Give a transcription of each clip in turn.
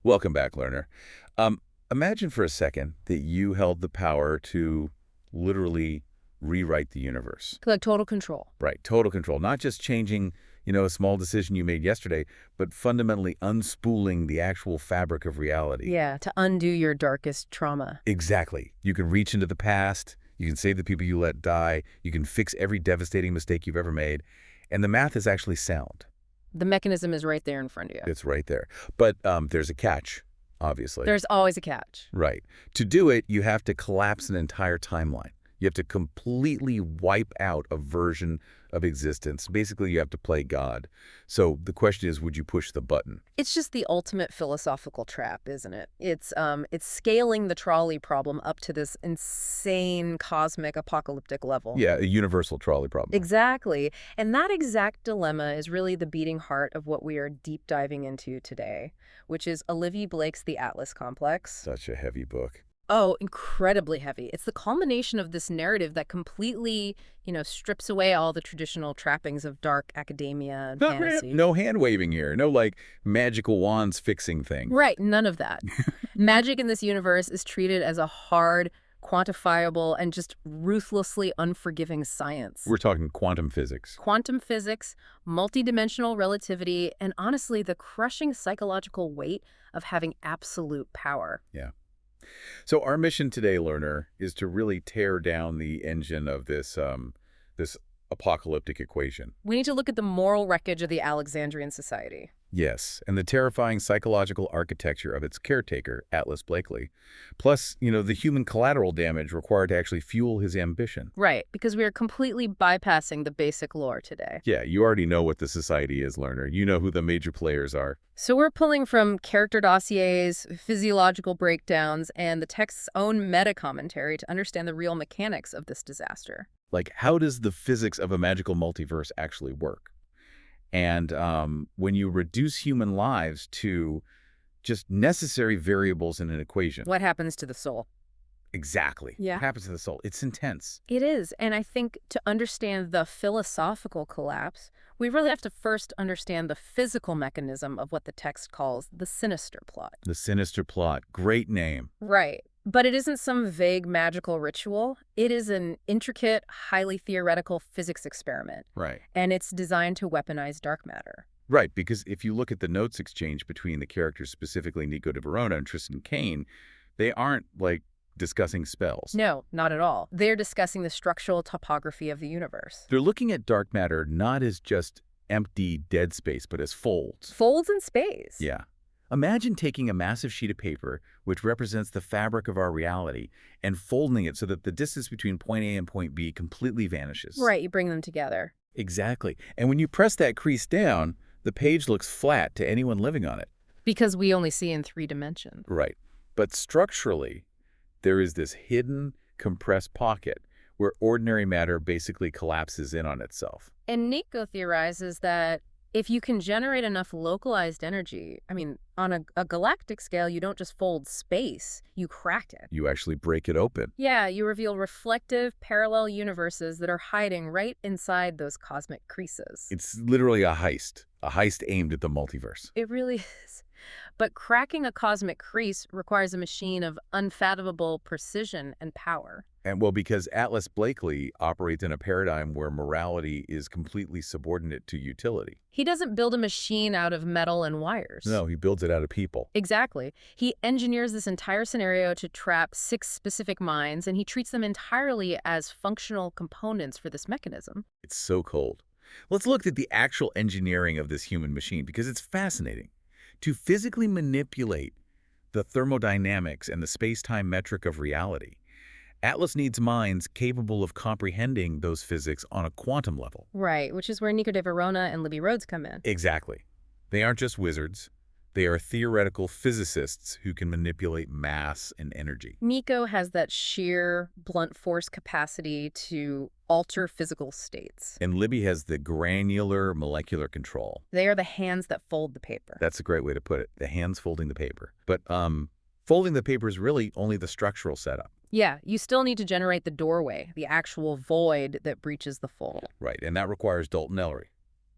Welcome back, learner. Um, Imagine for a second that you held the power to literally rewrite the universe. Like total control. Right, total control. Not just changing, a small decision you made yesterday, but fundamentally unspooling the actual fabric of reality. Yeah, to undo your darkest trauma. Exactly. You can reach into the past, you can save the people you let die, you can fix every devastating mistake you've ever made, and the math is actually sound. The mechanism is right there in front of you. It's right there. But there's a catch, obviously. There's always a catch. Right. To do it, you have to collapse an entire timeline. You have to completely wipe out a version of existence. Basically, you have to play God. So the question is, would you push the button? It's just the ultimate philosophical trap, isn't it? It's scaling the trolley problem up to this insane cosmic apocalyptic level. Yeah, a universal trolley problem. Exactly. And that exact dilemma is really the beating heart of what we are deep diving into today, which is Olivie Blake's The Atlas Complex. Such a heavy book. Oh, incredibly heavy. It's the culmination of this narrative that completely, strips away all the traditional trappings of dark academia and fantasy. No hand-waving here. No, magical wands fixing thing. Right, none of that. Magic in this universe is treated as a hard, quantifiable, and just ruthlessly unforgiving science. We're talking quantum physics. Quantum physics, multidimensional relativity, and honestly, the crushing psychological weight of having absolute power. Yeah. So our mission today, learner, is to really tear down the engine of this apocalyptic equation. We need to look at the moral wreckage of the Alexandrian society. Yes, and the terrifying psychological architecture of its caretaker, Atlas Blakely. Plus, the human collateral damage required to actually fuel his ambition. Right, because we are completely bypassing the basic lore today. Yeah, you already know what the society is, learner. You know who the major players are. So we're pulling from character dossiers, physiological breakdowns, and the text's own meta-commentary to understand the real mechanics of this disaster. Like, how does the physics of a magical multiverse actually work? And when you reduce human lives to just necessary variables in an equation. What happens to the soul? Exactly. Yeah. What happens to the soul? It's intense. It is. And I think to understand the philosophical collapse, we really have to first understand the physical mechanism of what the text calls the sinister plot. The sinister plot. Great name. Right. But it isn't some vague magical ritual. It is an intricate, highly theoretical physics experiment. Right. And it's designed to weaponize dark matter. Right, because if you look at the notes exchange between the characters, specifically Nico de Verona and Tristan Kane, they aren't, discussing spells. No, not at all. They're discussing the structural topography of the universe. They're looking at dark matter not as just empty, dead space, but as folds. Folds in space. Yeah. Imagine taking a massive sheet of paper, which represents the fabric of our reality, and folding it so that the distance between point A and point B completely vanishes. Right, you bring them together. Exactly. And when you press that crease down, the page looks flat to anyone living on it. Because we only see in 3 dimensions. Right. But structurally, there is this hidden, compressed pocket where ordinary matter basically collapses in on itself. And Nico theorizes that if you can generate enough localized energy, on a galactic scale, you don't just fold space, you crack it. You actually break it open. Yeah, you reveal reflective, parallel universes that are hiding right inside those cosmic creases. It's literally a heist aimed at the multiverse. It really is. But cracking a cosmic crease requires a machine of unfathomable precision and power. And because Atlas Blakely operates in a paradigm where morality is completely subordinate to utility. He doesn't build a machine out of metal and wires. No, he builds it out of people. Exactly. He engineers this entire scenario to trap 6 specific minds, and he treats them entirely as functional components for this mechanism. It's so cold. Let's look at the actual engineering of this human machine because it's fascinating. To physically manipulate the thermodynamics and the space-time metric of reality, Atlas needs minds capable of comprehending those physics on a quantum level. Right, which is where Nico de Verona and Libby Rhodes come in. Exactly. They aren't just wizards. They are theoretical physicists who can manipulate mass and energy. Nico has that sheer, blunt force capacity to alter physical states. And Libby has the granular molecular control. They are the hands that fold the paper. That's a great way to put it. The hands folding the paper. But folding the paper is really only the structural setup. Yeah, you still need to generate the doorway, the actual void that breaches the fold. Right, and that requires Dalton Ellery.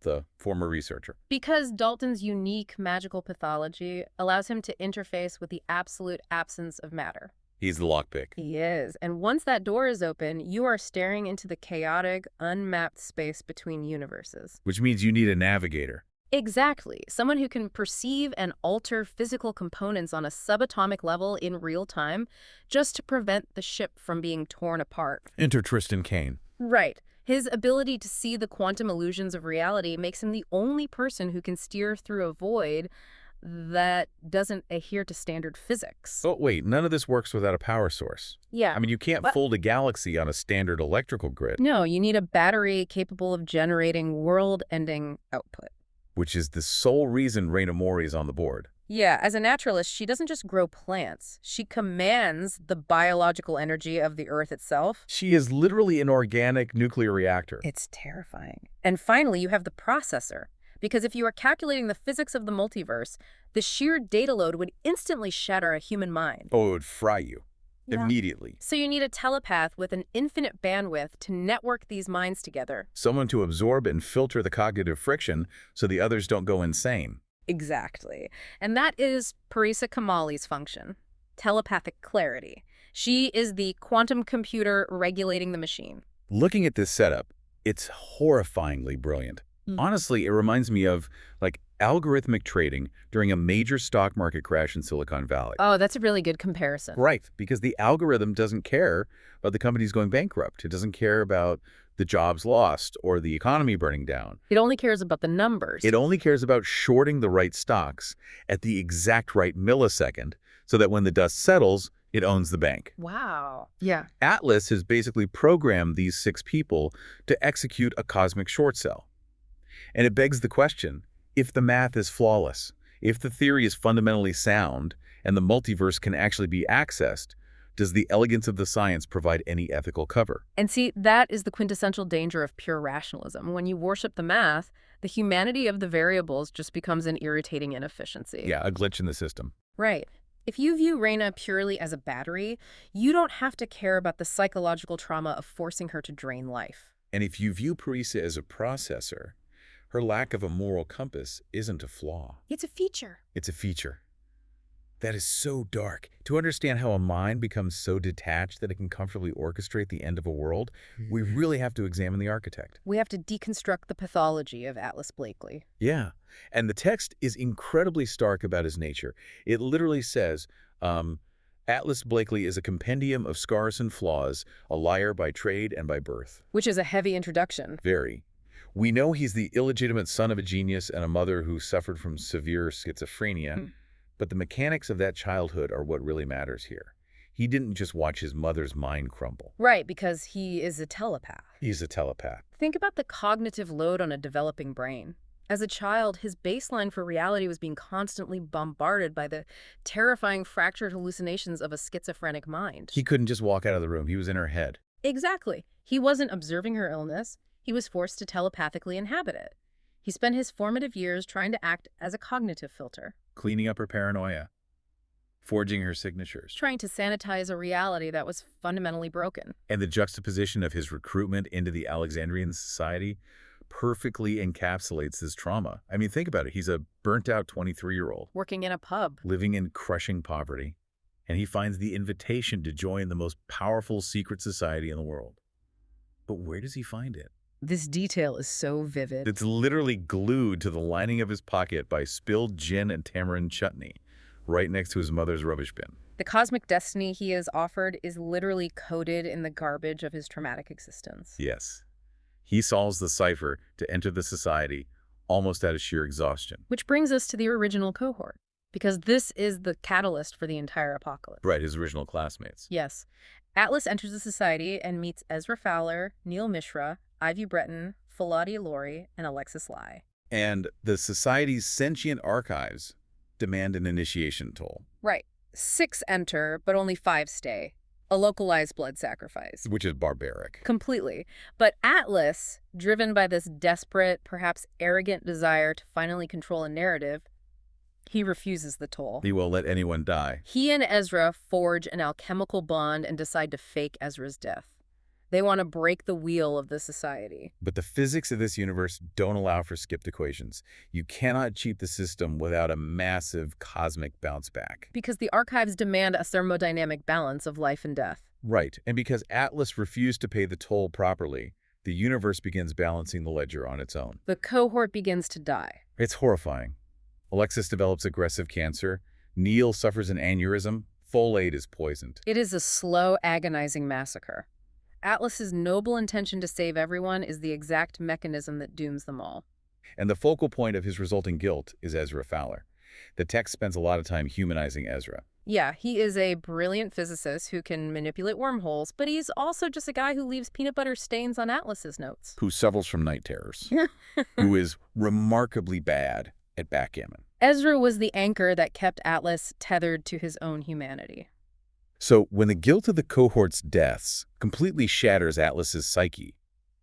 the former researcher. Because Dalton's unique magical pathology allows him to interface with the absolute absence of matter. He's the lockpick. He is. And once that door is open, you are staring into the chaotic, unmapped space between universes. Which means you need a navigator. Exactly. Someone who can perceive and alter physical components on a subatomic level in real time just to prevent the ship from being torn apart. Enter Tristan Kane. Right. His ability to see the quantum illusions of reality makes him the only person who can steer through a void that doesn't adhere to standard physics. Oh, wait, none of this works without a power source. Yeah. I mean, you can't fold a galaxy on a standard electrical grid. No, you need a battery capable of generating world-ending output. Which is the sole reason Raina Mori is on the board. Yeah, as a naturalist, she doesn't just grow plants. She commands the biological energy of the Earth itself. She is literally an organic nuclear reactor. It's terrifying. And finally, you have the processor. Because if you are calculating the physics of the multiverse, the sheer data load would instantly shatter a human mind. Oh, it would fry you. Yeah. Immediately. So you need a telepath with an infinite bandwidth to network these minds together. Someone to absorb and filter the cognitive friction so the others don't go insane. Exactly. And that is Parisa Kamali's function, telepathic clarity. She is the quantum computer regulating the machine. Looking at this setup, it's horrifyingly brilliant. Honestly, it reminds me of, like, algorithmic trading during a major stock market crash in Silicon Valley. Oh, that's a really good comparison. Right, because the algorithm doesn't care about the companies going bankrupt. It doesn't care about the jobs lost or the economy burning down. It only cares about the numbers. It only cares about shorting the right stocks at the exact right millisecond so that when the dust settles, it owns the bank. Wow. Yeah. Atlas has basically programmed these 6 people to execute a cosmic short sell. And it begs the question, if the math is flawless, if the theory is fundamentally sound, and the multiverse can actually be accessed, does the elegance of the science provide any ethical cover? And see, that is the quintessential danger of pure rationalism. When you worship the math, the humanity of the variables just becomes an irritating inefficiency. Yeah, a glitch in the system. Right. If you view Raina purely as a battery, you don't have to care about the psychological trauma of forcing her to drain life. And if you view Parisa as a processor, her lack of a moral compass isn't a flaw. It's a feature. It's a feature. That is so dark. To understand how a mind becomes so detached that it can comfortably orchestrate the end of a world, we really have to examine the architect. We have to deconstruct the pathology of Atlas Blakely. Yeah, and the text is incredibly stark about his nature. It literally says, Atlas Blakely is a compendium of scars and flaws, a liar by trade and by birth. Which is a heavy introduction. Very. We know he's the illegitimate son of a genius and a mother who suffered from severe schizophrenia, but the mechanics of that childhood are what really matters here. He didn't just watch his mother's mind crumble. Right, because he is a telepath. He's a telepath. Think about the cognitive load on a developing brain. As a child, his baseline for reality was being constantly bombarded by the terrifying fractured hallucinations of a schizophrenic mind. He couldn't just walk out of the room. He was in her head. Exactly. He wasn't observing her illness. He was forced to telepathically inhabit it. He spent his formative years trying to act as a cognitive filter. Cleaning up her paranoia. Forging her signatures. Trying to sanitize a reality that was fundamentally broken. And the juxtaposition of his recruitment into the Alexandrian society perfectly encapsulates this trauma. I mean, think about it. He's a burnt-out 23-year-old. Working in a pub. Living in crushing poverty. And he finds the invitation to join the most powerful secret society in the world. But where does he find it? This detail is so vivid. It's literally glued to the lining of his pocket by spilled gin and tamarind chutney, right next to his mother's rubbish bin. The cosmic destiny he is offered is literally coded in the garbage of his traumatic existence. Yes. He solves the cipher to enter the society almost out of sheer exhaustion. Which brings us to the original cohort, because this is the catalyst for the entire apocalypse. Right, his original classmates. Yes. Atlas enters the society and meets Ezra Fowler, Neil Mishra, Ivy Breton, Faladi Laurie, and Alexis Lai. And the society's sentient archives demand an initiation toll. Right. 6 enter, but only 5 stay. A localized blood sacrifice. Which is barbaric. Completely. But Atlas, driven by this desperate, perhaps arrogant desire to finally control a narrative, he refuses the toll. He won't let anyone die. He and Ezra forge an alchemical bond and decide to fake Ezra's death. They want to break the wheel of the society. But the physics of this universe don't allow for skipped equations. You cannot cheat the system without a massive cosmic bounce back. Because the archives demand a thermodynamic balance of life and death. Right, and because Atlas refused to pay the toll properly, the universe begins balancing the ledger on its own. The cohort begins to die. It's horrifying. Alexis develops aggressive cancer. Neil suffers an aneurysm. Folate is poisoned. It is a slow, agonizing massacre. Atlas's noble intention to save everyone is the exact mechanism that dooms them all. And the focal point of his resulting guilt is Ezra Fowler. The text spends a lot of time humanizing Ezra. Yeah, he is a brilliant physicist who can manipulate wormholes, but he's also just a guy who leaves peanut butter stains on Atlas's notes. Who suffers from night terrors. Who is remarkably bad at backgammon. Ezra was the anchor that kept Atlas tethered to his own humanity. So when the guilt of the cohort's deaths completely shatters Atlas's psyche,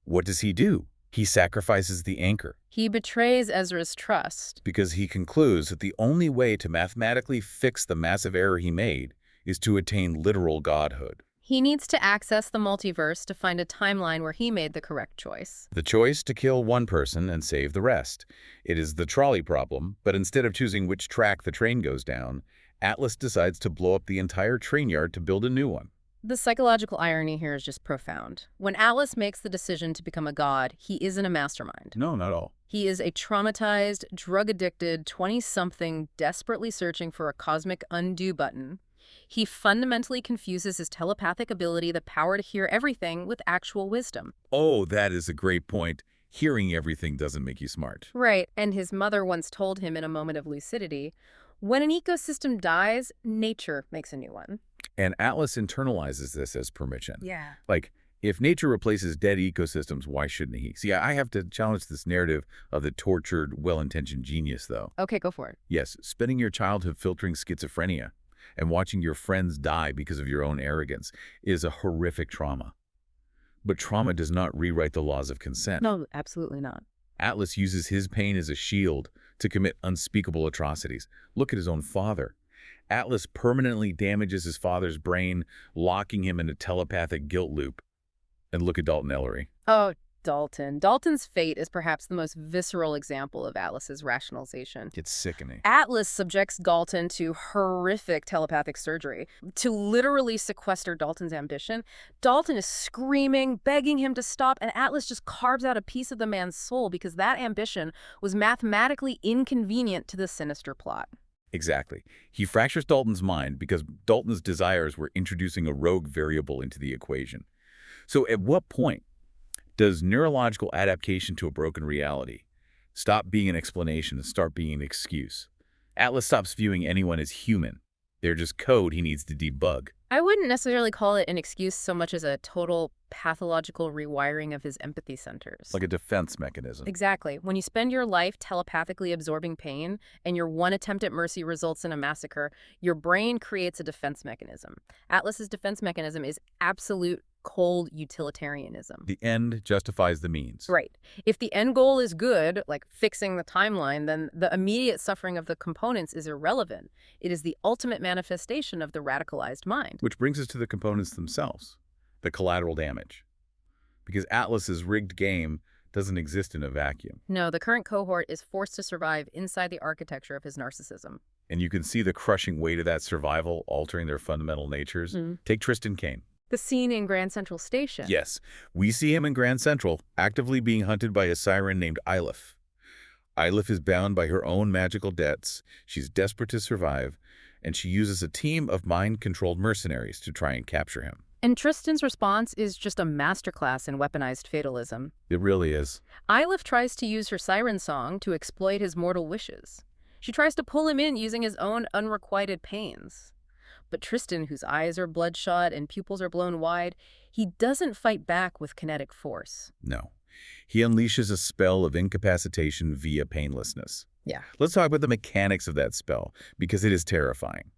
what does he do? He sacrifices the anchor. He betrays Ezra's trust. Because he concludes that the only way to mathematically fix the massive error he made is to attain literal godhood. He needs to access the multiverse to find a timeline where he made the correct choice. The choice to kill one person and save the rest. It is the trolley problem, but instead of choosing which track the train goes down, Atlas decides to blow up the entire train yard to build a new one. The psychological irony here is just profound. When Atlas makes the decision to become a god, he isn't a mastermind. No, not all. He is a traumatized, drug-addicted 20-something desperately searching for a cosmic undo button. He fundamentally confuses his telepathic ability, the power to hear everything, with actual wisdom. Oh, that is a great point. Hearing everything doesn't make you smart. Right, and his mother once told him in a moment of lucidity, when an ecosystem dies, nature makes a new one. And Atlas internalizes this as permission. Yeah. Like, if nature replaces dead ecosystems, why shouldn't he? See, I have to challenge this narrative of the tortured, well-intentioned genius, though. Okay, go for it. Yes, spending your childhood filtering schizophrenia and watching your friends die because of your own arrogance is a horrific trauma. But trauma does not rewrite the laws of consent. No, absolutely not. Atlas uses his pain as a shield to commit unspeakable atrocities. Look at his own father. Atlas permanently damages his father's brain, locking him in a telepathic guilt loop. And look at Dalton Ellery. Oh, Dalton. Dalton's fate is perhaps the most visceral example of Atlas's rationalization. It's sickening. Atlas subjects Dalton to horrific telepathic surgery to literally sequester Dalton's ambition. Dalton is screaming, begging him to stop, and Atlas just carves out a piece of the man's soul because that ambition was mathematically inconvenient to the sinister plot. Exactly. He fractures Dalton's mind because Dalton's desires were introducing a rogue variable into the equation. So at what point does neurological adaptation to a broken reality stop being an explanation and start being an excuse? Atlas stops viewing anyone as human. They're just code he needs to debug. I wouldn't necessarily call it an excuse so much as a total pathological rewiring of his empathy centers. Like a defense mechanism. Exactly. When you spend your life telepathically absorbing pain and your one attempt at mercy results in a massacre, your brain creates a defense mechanism. Atlas's defense mechanism is absolute cold utilitarianism. The end justifies the means. Right. If the end goal is good, like fixing the timeline, then the immediate suffering of the components is irrelevant. It is the ultimate manifestation of the radicalized mind. Which brings us to the components themselves, the collateral damage. Because Atlas's rigged game doesn't exist in a vacuum. No, the current cohort is forced to survive inside the architecture of his narcissism. And you can see the crushing weight of that survival altering their fundamental natures. Take Tristan Kane. The scene in Grand Central Station. Yes, we see him in Grand Central, actively being hunted by a siren named Ilif. Ilif is bound by her own magical debts. She's desperate to survive, and she uses a team of mind-controlled mercenaries to try and capture him. And Tristan's response is just a masterclass in weaponized fatalism. It really is. Ilif tries to use her siren song to exploit his mortal wishes. She tries to pull him in using his own unrequited pains. But Tristan, whose eyes are bloodshot and pupils are blown wide, he doesn't fight back with kinetic force. No. He unleashes a spell of incapacitation via painlessness. Yeah. Let's talk about the mechanics of that spell, because it is terrifying.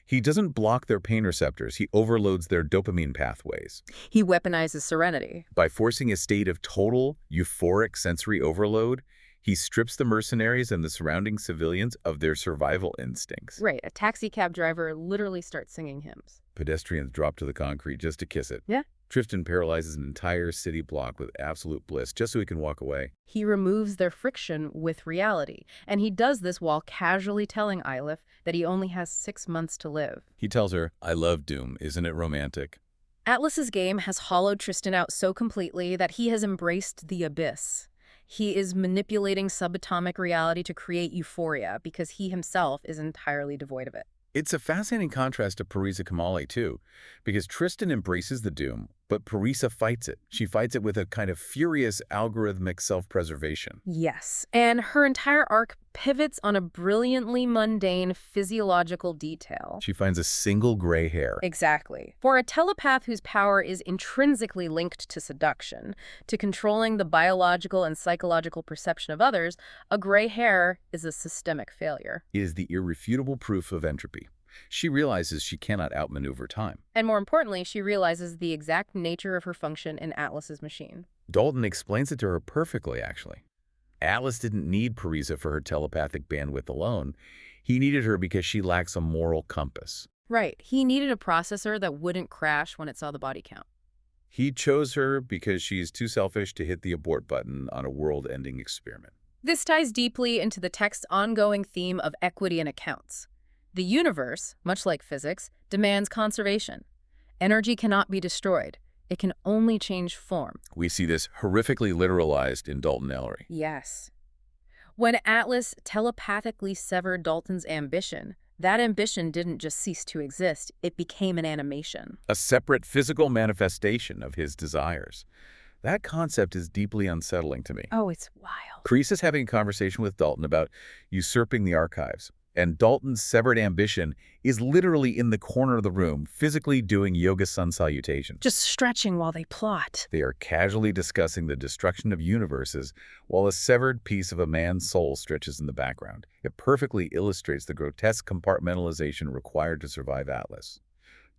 He doesn't block their pain receptors, he overloads their dopamine pathways. He weaponizes serenity. By forcing a state of total, euphoric sensory overload, he strips the mercenaries and the surrounding civilians of their survival instincts. Right, a taxi cab driver literally starts singing hymns. Pedestrians drop to the concrete just to kiss it. Yeah. Tristan paralyzes an entire city block with absolute bliss just so he can walk away. He removes their friction with reality, and he does this while casually telling Eilif that he only has 6 months to live. He tells her, "I love doom, isn't it romantic?" Atlas's game has hollowed Tristan out so completely that he has embraced the abyss. He is manipulating subatomic reality to create euphoria because he himself is entirely devoid of it. It's a fascinating contrast to Parisa Kamali, too, because Tristan embraces the doom, but Parisa fights it. She fights it with a kind of furious algorithmic self-preservation. Yes, and her entire arc pivots on a brilliantly mundane physiological detail. She finds a single gray hair. Exactly. For a telepath whose power is intrinsically linked to seduction, to controlling the biological and psychological perception of others, a gray hair is a systemic failure. It is the irrefutable proof of entropy. She realizes she cannot outmaneuver time. And more importantly, she realizes the exact nature of her function in Atlas's machine. Dalton explains it to her perfectly, actually. Atlas didn't need Parisa for her telepathic bandwidth alone. He needed her because she lacks a moral compass. Right. He needed a processor that wouldn't crash when it saw the body count. He chose her because she's too selfish to hit the abort button on a world-ending experiment. This ties deeply into the text's ongoing theme of equity and accounts. The universe, much like physics, demands conservation. Energy cannot be destroyed. It can only change form. We see this horrifically literalized in Dalton Ellery. Yes. When Atlas telepathically severed Dalton's ambition, that ambition didn't just cease to exist, it became an animation. A separate physical manifestation of his desires. That concept is deeply unsettling to me. Oh, it's wild. Kreese is having a conversation with Dalton about usurping the archives, and Dalton's severed ambition is literally in the corner of the room, physically doing yoga sun salutation. Just stretching while they plot. They are casually discussing the destruction of universes while a severed piece of a man's soul stretches in the background. It perfectly illustrates the grotesque compartmentalization required to survive Atlas.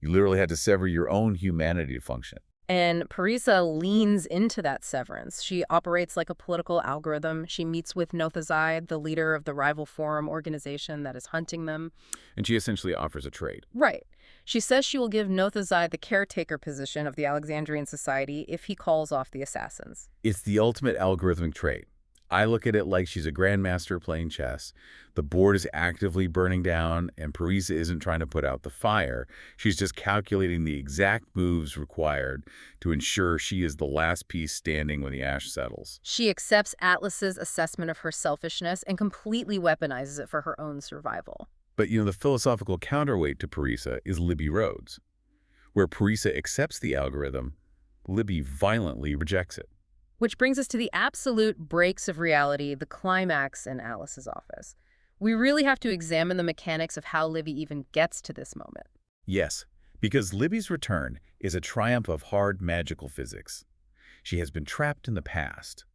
You literally had to sever your own humanity to function. And Parisa leans into that severance. She operates like a political algorithm. She meets with Nothazai, the leader of the rival forum organization that is hunting them. And she essentially offers a trade. Right. She says she will give Nothazai the caretaker position of the Alexandrian society if he calls off the assassins. It's the ultimate algorithmic trade. I look at it like she's a grandmaster playing chess. The board is actively burning down, and Parisa isn't trying to put out the fire. She's just calculating the exact moves required to ensure she is the last piece standing when the ash settles. She accepts Atlas's assessment of her selfishness and completely weaponizes it for her own survival. But, the philosophical counterweight to Parisa is Libby Rhodes. Where Parisa accepts the algorithm, Libby violently rejects it. Which brings us to the absolute breaks of reality, the climax in Alice's office. We really have to examine the mechanics of how Libby even gets to this moment. Yes, because Libby's return is a triumph of hard magical physics. She has been trapped in the past.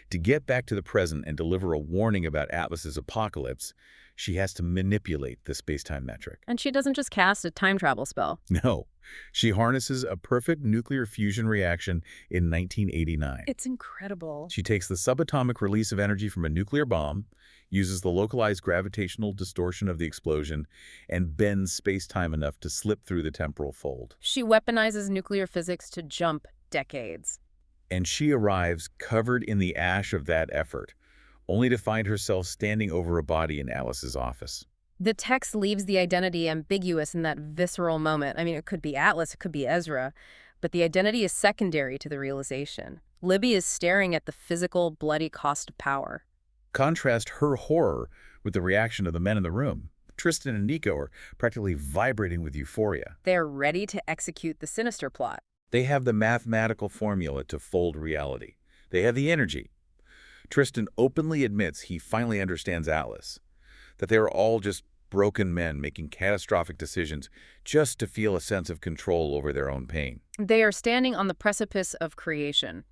To get back to the present and deliver a warning about Atlas's apocalypse, she has to manipulate the space-time metric. And she doesn't just cast a time travel spell. No, she harnesses a perfect nuclear fusion reaction in 1989. It's incredible. She takes the subatomic release of energy from a nuclear bomb, uses the localized gravitational distortion of the explosion, and bends space-time enough to slip through the temporal fold. She weaponizes nuclear physics to jump decades. And she arrives covered in the ash of that effort, only to find herself standing over a body in Alice's office. The text leaves the identity ambiguous in that visceral moment. I mean, it could be Atlas, it could be Ezra, but the identity is secondary to the realization. Libby is staring at the physical, bloody cost of power. Contrast her horror with the reaction of the men in the room. Tristan and Nico are practically vibrating with euphoria. They're ready to execute the sinister plot. They have the mathematical formula to fold reality. They have the energy. Tristan openly admits he finally understands Atlas, that they are all just broken men making catastrophic decisions just to feel a sense of control over their own pain. They are standing on the precipice of creation.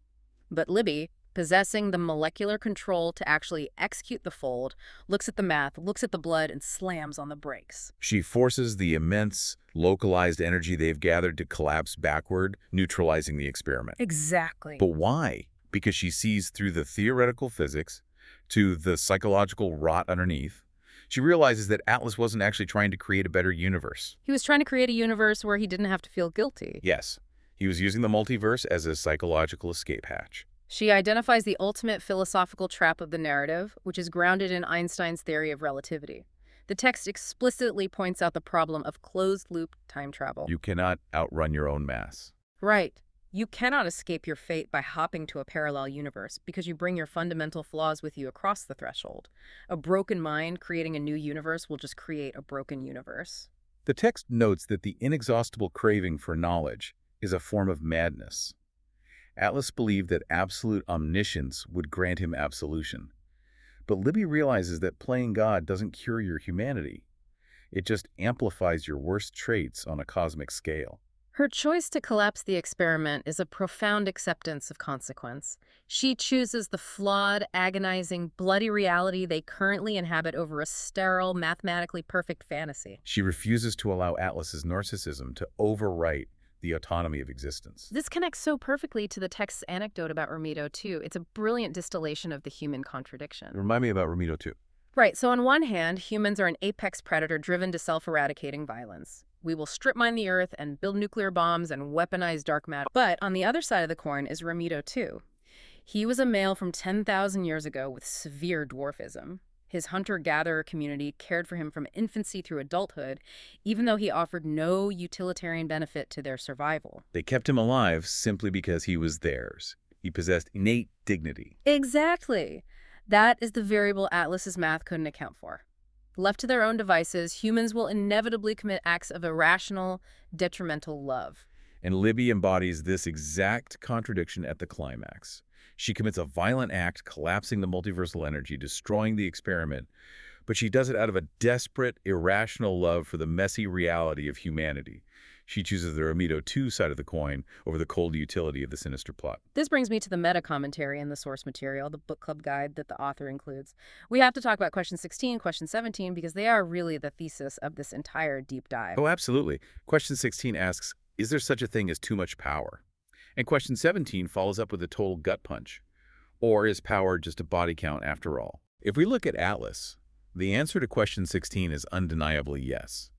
But Libby, possessing the molecular control to actually execute the fold, looks at the math, looks at the blood, and slams on the brakes. She forces the immense, localized energy they've gathered to collapse backward, neutralizing the experiment. Exactly. But why? Because she sees through the theoretical physics to the psychological rot underneath. She realizes that Atlas wasn't actually trying to create a better universe. He was trying to create a universe where he didn't have to feel guilty. Yes, He was using the multiverse as a psychological escape hatch. She identifies the ultimate philosophical trap of the narrative, which is grounded in Einstein's theory of relativity. The text explicitly points out the problem of closed-loop time travel. You cannot outrun your own mass. Right. You cannot escape your fate by hopping to a parallel universe because you bring your fundamental flaws with you across the threshold. A broken mind creating a new universe will just create a broken universe. The text notes that the inexhaustible craving for knowledge is a form of madness. Atlas believed that absolute omniscience would grant him absolution. But Libby realizes that playing God doesn't cure your humanity. It just amplifies your worst traits on a cosmic scale. Her choice to collapse the experiment is a profound acceptance of consequence. She chooses the flawed, agonizing, bloody reality they currently inhabit over a sterile, mathematically perfect fantasy. She refuses to allow Atlas's narcissism to overwrite the autonomy of existence. This connects so perfectly to the text's anecdote about Romito, too. It's a brilliant distillation of the human contradiction. Remind me about Romito, too. Right, so on one hand, humans are an apex predator driven to self-eradicating violence. We will strip mine the earth and build nuclear bombs and weaponize dark matter. But on the other side of the coin is Romito, too. He was a male from 10,000 years ago with severe dwarfism. His hunter-gatherer community cared for him from infancy through adulthood, even though he offered no utilitarian benefit to their survival. They kept him alive simply because he was theirs. He possessed innate dignity. Exactly. That is the variable Atlas's math couldn't account for. Left to their own devices, humans will inevitably commit acts of irrational, detrimental love. And Libby embodies this exact contradiction at the climax. She commits a violent act, collapsing the multiversal energy, destroying the experiment, but she does it out of a desperate, irrational love for the messy reality of humanity. She chooses the Romito 2 side of the coin over the cold utility of the sinister plot. This brings me to the meta-commentary in the source material, the book club guide that the author includes. We have to talk about question 16, question 17, because they are really the thesis of this entire deep dive. Oh, absolutely. Question 16 asks, is there such a thing as too much power? And question 17 follows up with a total gut punch. Or is power just a body count after all? If we look at Atlas, the answer to question 16 is undeniably yes.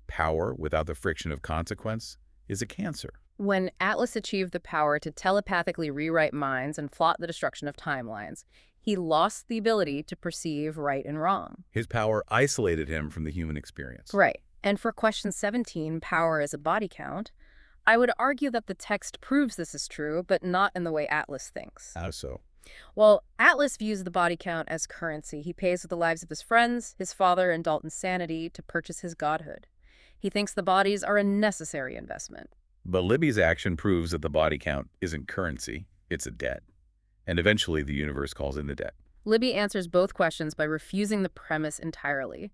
Power without the friction of consequence is a cancer. When Atlas achieved the power to telepathically rewrite minds and plot the destruction of timelines, he lost the ability to perceive right and wrong. His power isolated him from the human experience. Right. And for question 17, power as a body count, I would argue that the text proves this is true, but not in the way Atlas thinks. How so? Well, Atlas views the body count as currency. He pays with the lives of his friends, his father, and Dalton's sanity to purchase his godhood. He thinks the bodies are a necessary investment. But Libby's action proves that the body count isn't currency, it's a debt. And eventually the universe calls in the debt. Libby answers both questions by refusing the premise entirely.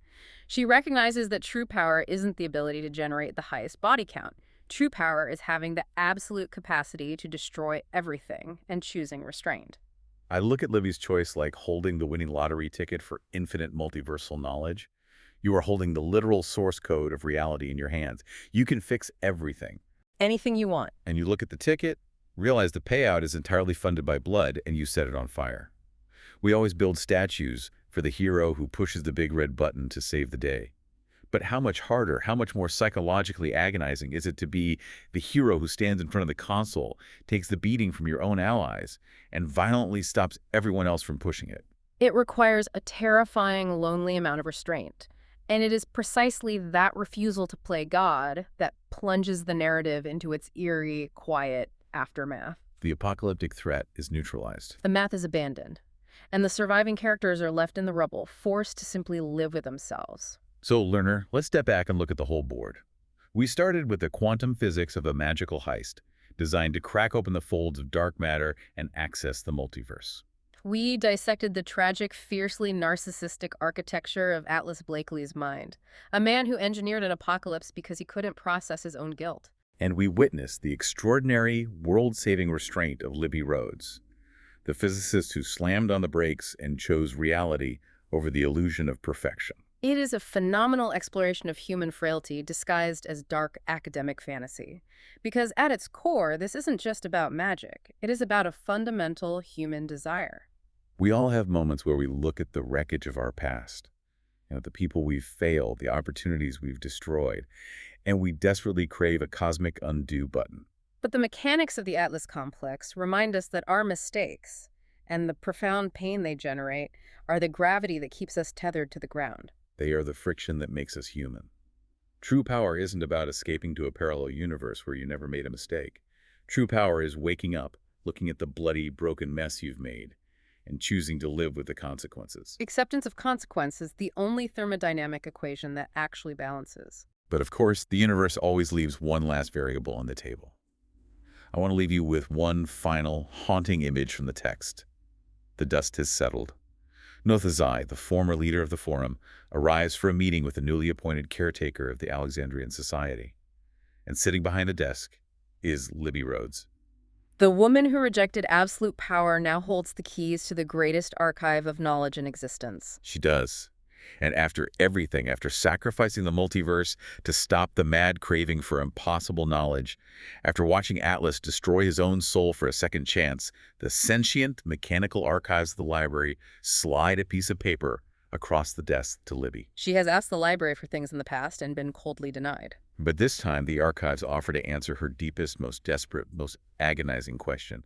She recognizes that true power isn't the ability to generate the highest body count. True power is having the absolute capacity to destroy everything and choosing restraint. I look at Libby's choice like holding the winning lottery ticket for infinite multiversal knowledge. You are holding the literal source code of reality in your hands. You can fix everything. Anything you want. And you look at the ticket, realize the payout is entirely funded by blood, and you set it on fire. We always build statues for the hero who pushes the big red button to save the day. But how much harder, how much more psychologically agonizing is it to be the hero who stands in front of the console, takes the beating from your own allies, and violently stops everyone else from pushing it? It requires a terrifying, lonely amount of restraint. And it is precisely that refusal to play God that plunges the narrative into its eerie, quiet aftermath. The apocalyptic threat is neutralized. The math is abandoned, and the surviving characters are left in the rubble, forced to simply live with themselves. So, learner, let's step back and look at the whole board. We started with the quantum physics of a magical heist, designed to crack open the folds of dark matter and access the multiverse. We dissected the tragic, fiercely narcissistic architecture of Atlas Blakely's mind, a man who engineered an apocalypse because he couldn't process his own guilt. And we witnessed the extraordinary, world-saving restraint of Libby Rhodes, the physicist who slammed on the brakes and chose reality over the illusion of perfection. It is a phenomenal exploration of human frailty disguised as dark academic fantasy. Because at its core, this isn't just about magic. It is about a fundamental human desire. We all have moments where we look at the wreckage of our past, the people we've failed, the opportunities we've destroyed, and we desperately crave a cosmic undo button. But the mechanics of the Atlas complex remind us that our mistakes and the profound pain they generate are the gravity that keeps us tethered to the ground. They are the friction that makes us human. True power isn't about escaping to a parallel universe where you never made a mistake. True power is waking up, looking at the bloody, broken mess you've made, and choosing to live with the consequences. Acceptance of consequence is the only thermodynamic equation that actually balances. But of course, the universe always leaves one last variable on the table. I want to leave you with one final, haunting image from the text. The dust has settled. Nothazai, the former leader of the Forum, arrives for a meeting with the newly appointed caretaker of the Alexandrian society. And sitting behind a desk is Libby Rhodes. The woman who rejected absolute power now holds the keys to the greatest archive of knowledge in existence. She does. And after everything, after sacrificing the multiverse to stop the mad craving for impossible knowledge, after watching Atlas destroy his own soul for a second chance, the sentient, mechanical archives of the library slide a piece of paper across the desk to Libby. She has asked the library for things in the past and been coldly denied. But this time, the archives offer to answer her deepest, most desperate, most agonizing question.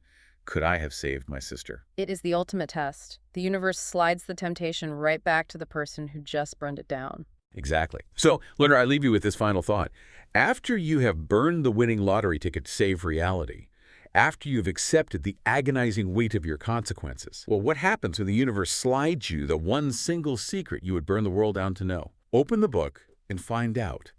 Could I have saved my sister? It is the ultimate test. The universe slides the temptation right back to the person who just burned it down. Exactly. So, learner, I leave you with this final thought. After you have burned the winning lottery ticket to save reality, after you've accepted the agonizing weight of your consequences, well, what happens when the universe slides you the one single secret you would burn the world down to know? Open the book and find out.